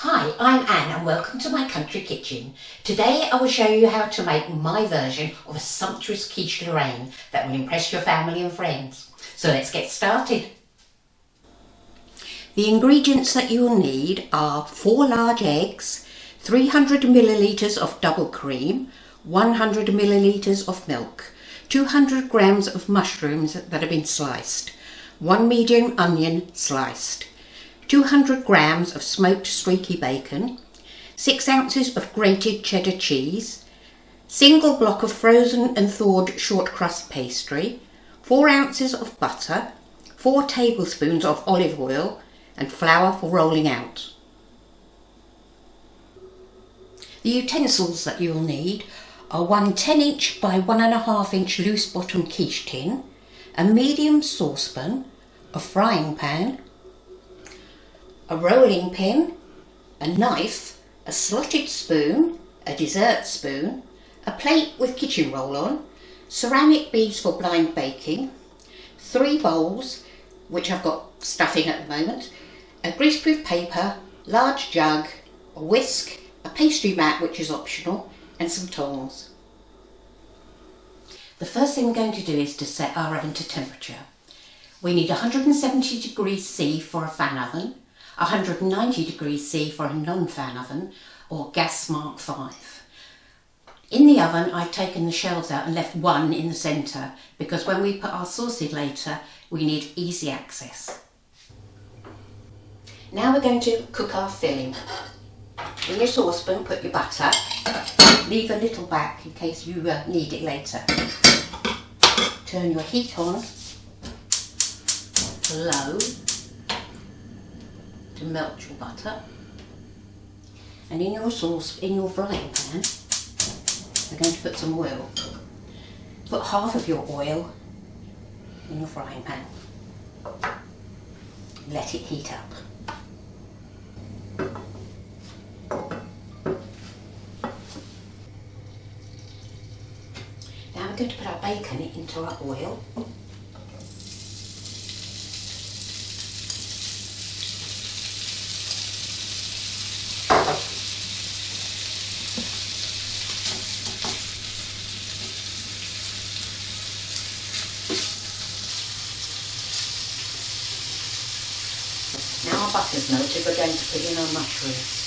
Hi, I'm Anne and welcome to my country kitchen. Today I will show you how to make my version of a sumptuous quiche Lorraine that will impress your family and friends. So let's get started. The ingredients that you'll need are 4 large eggs, 300 millilitres of double cream, 100 millilitres of milk, 200 grams of mushrooms that have been sliced, 1 medium onion sliced, 200 grams of smoked streaky bacon, 6 ounces of grated cheddar cheese, single block of frozen and thawed shortcrust pastry, 4 ounces of butter, 4 tablespoons of olive oil and flour for rolling out. The utensils that you'll need are one 10-inch by 1.5-inch loose bottomed quiche tin, a medium saucepan, a frying pan, a rolling pin, a knife, a slotted spoon, a dessert spoon, a plate with kitchen roll on, ceramic beads for blind baking, 3 bowls, which I've got stuffing at the moment, a greaseproof paper, large jug, a whisk, a pastry mat which is optional, and some tongs. The first thing we're going to do is to set our oven to temperature. We need 170 degrees C for a fan oven, 190 degrees C for a non-fan oven or gas mark 5. In the oven I've taken the shelves out and left one in the centre because when we put our sauce in later we need easy access. Now we're going to cook our filling. In your saucepan put your butter, leave a little back in case you need it later. Turn your heat on to low to melt your butter, and in your frying pan we're going to put some oil. Put half of your oil in your frying pan. Let it heat up. Now we're going to put our bacon into our oil. Now our butter's melted, we're going to put in our mushrooms.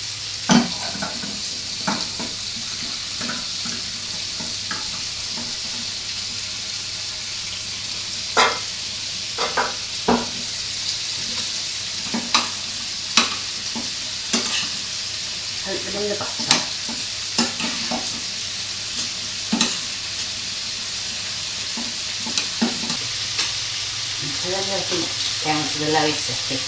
Coat them in the butter. And turn the heat down to the lowest setting.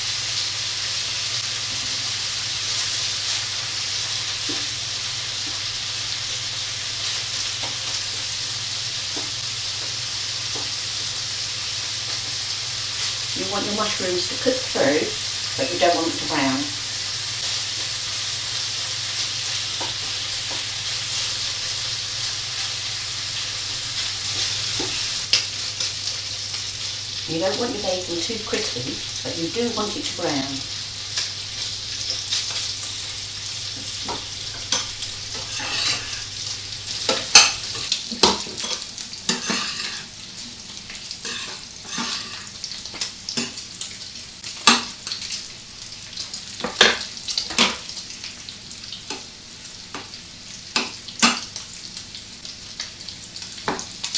You want your mushrooms to cook through, but you don't want them to brown. You don't want your bacon too crispy, but you do want it to brown.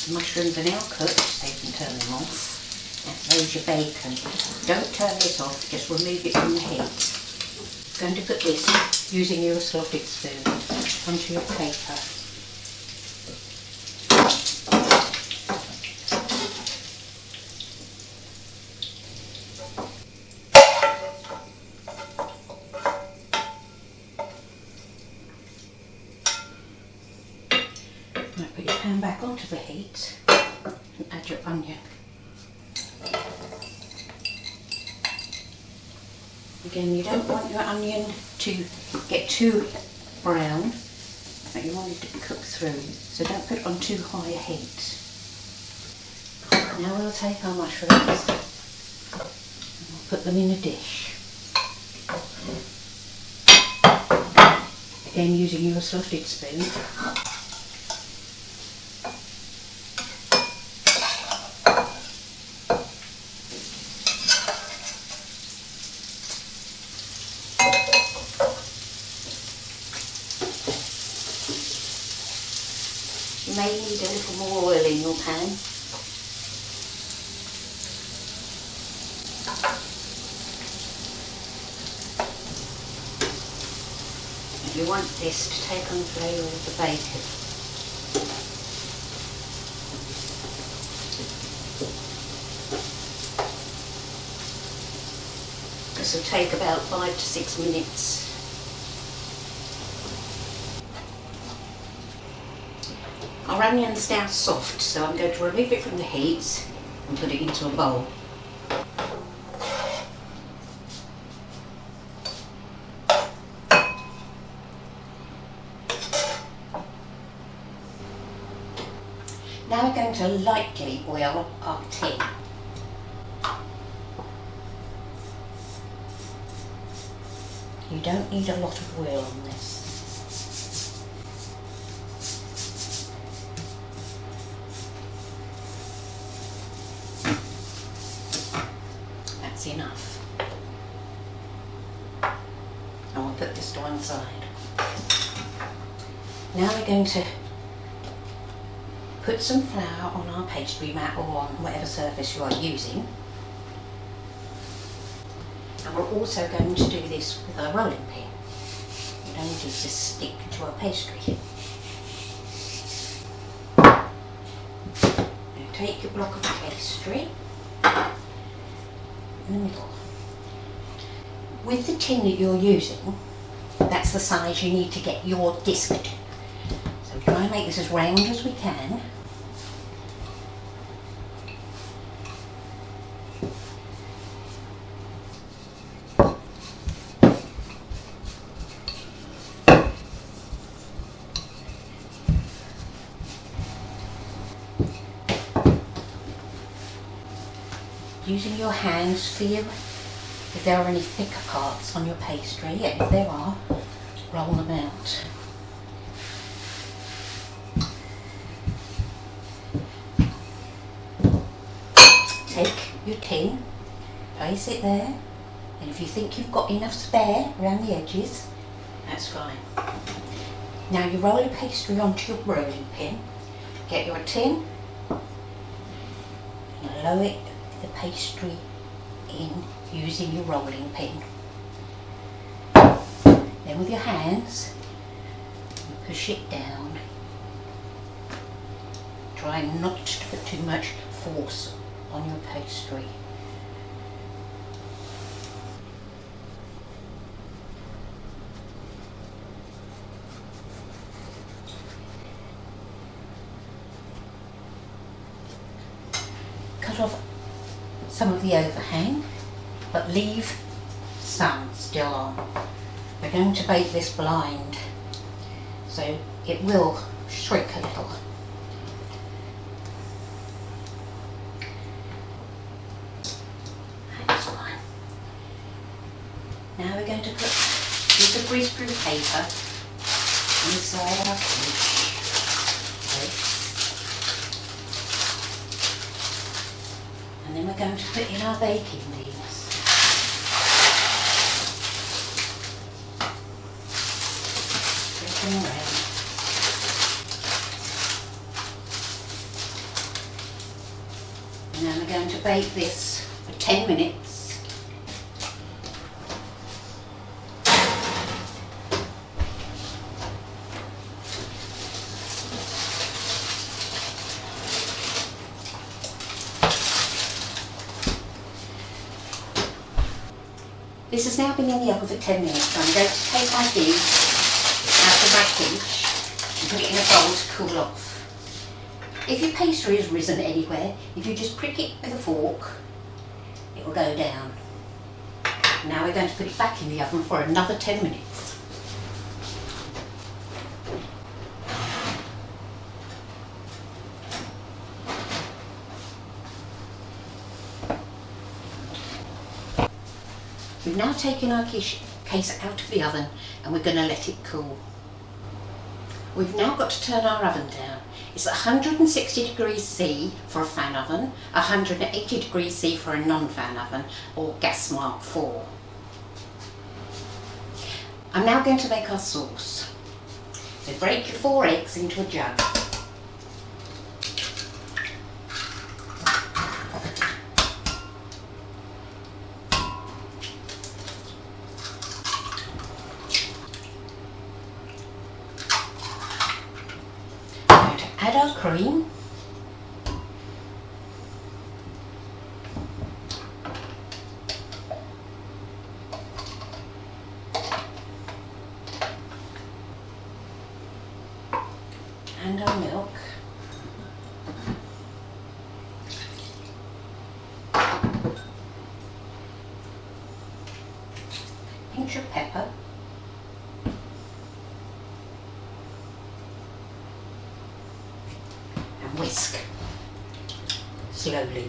The mushrooms are now cooked, so you can turn them off. There's your bacon. Don't turn it off, just remove it from the heat. I'm going to put this, using your slotted spoon, onto your paper. Now put your pan back onto the heat and add your onion. Again, you don't want your onion to get too brown, but you want it to cook through, so don't put it on too high a heat. Now we'll take our mushrooms and we'll put them in a dish. again using your slotted spoon. You may need a little more oil in your pan. You want this to take on the flavour of the bacon. This will take about 5 to 6 minutes. Our onion's now soft, so I'm going to remove it from the heat and put it into a bowl. Now we're going to lightly oil our tin. You don't need a lot of oil on this. That's enough. And we'll put this to one side. Now we're going to put some flour on our pastry mat or on whatever surface you are using. And we're also going to do this with our rolling pin. You don't need to just stick to our pastry. Now take your block of pastry in the middle. With the tin that you're using, that's the size you need to get your disc to. So try and make this as round as we can. Using your hands, feel if there are any thicker parts on your pastry, and if there are, roll them out. Take your tin, place it there, and if you think you've got enough spare around the edges, that's fine. Now you roll your pastry onto your rolling pin, get your tin, and lower the pastry in using your rolling pin. Then with your hands, you push it down. Try not to put too much force on your pastry. Cut off some of the overhang, but leave some still on. We're going to bake this blind, so it will shrink a little. That's fine. Now we're going to put a piece of greaseproof paper inside our quiche. And then we're going to put in our baking beans. Spread them around. And then we're going to bake this for 10 minutes. This has now been in the oven for 10 minutes, so I'm going to take my beans out of my quiche and put it in a bowl to cool off. If your pastry has risen anywhere, if you just prick it with a fork, it will go down. Now we're going to put it back in the oven for another 10 minutes. We've now taken our quiche case out of the oven and we're going to let it cool. We've now got to turn our oven down. It's 160 degrees C for a fan oven, 180 degrees C for a non-fan oven, or gas mark 4. I'm now going to make our sauce. So break your 4 eggs into a jug. Add our cream. And our milk. Pinch of pepper. Whisk slowly.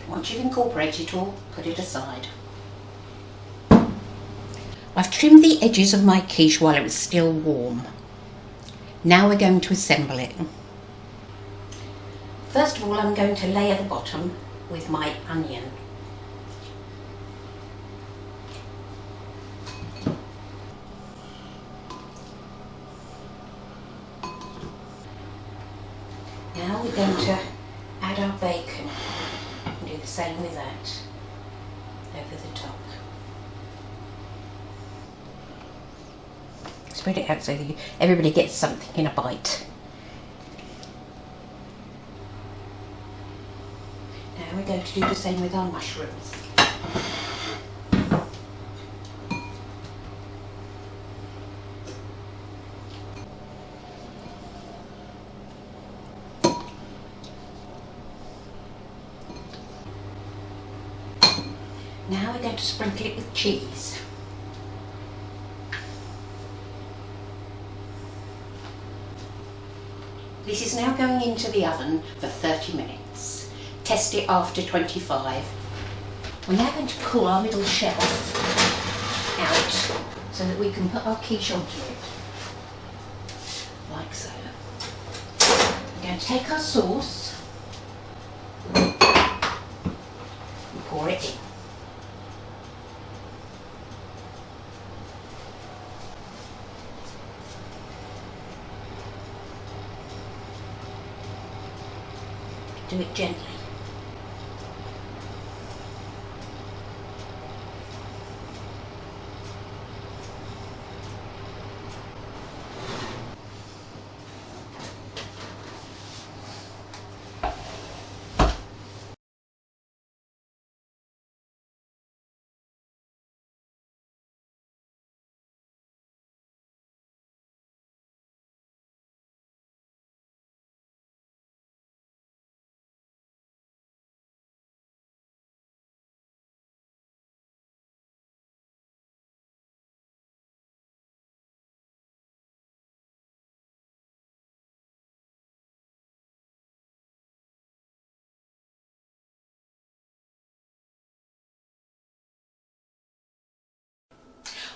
Once you've incorporated it all, put it aside. I've trimmed the edges of my quiche while it was still warm. Now we're going to assemble it. First of all, I'm going to layer the bottom with my onion. Now we're going to add our bacon and do the same with that over the top. Spread it out so that everybody gets something in a bite. Now we're going to do the same with our mushrooms. Now we're going to sprinkle it with cheese. This is now going into the oven for 30 minutes. Test it after 25. We're now going to pull our middle shelf out so that we can put our quiche onto it, like so. We're going to take our sauce and pour it in. Do it gently.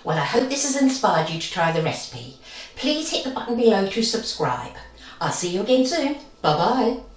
Well, I hope this has inspired you to try the recipe. Please hit the button below to subscribe. I'll see you again soon. Bye bye.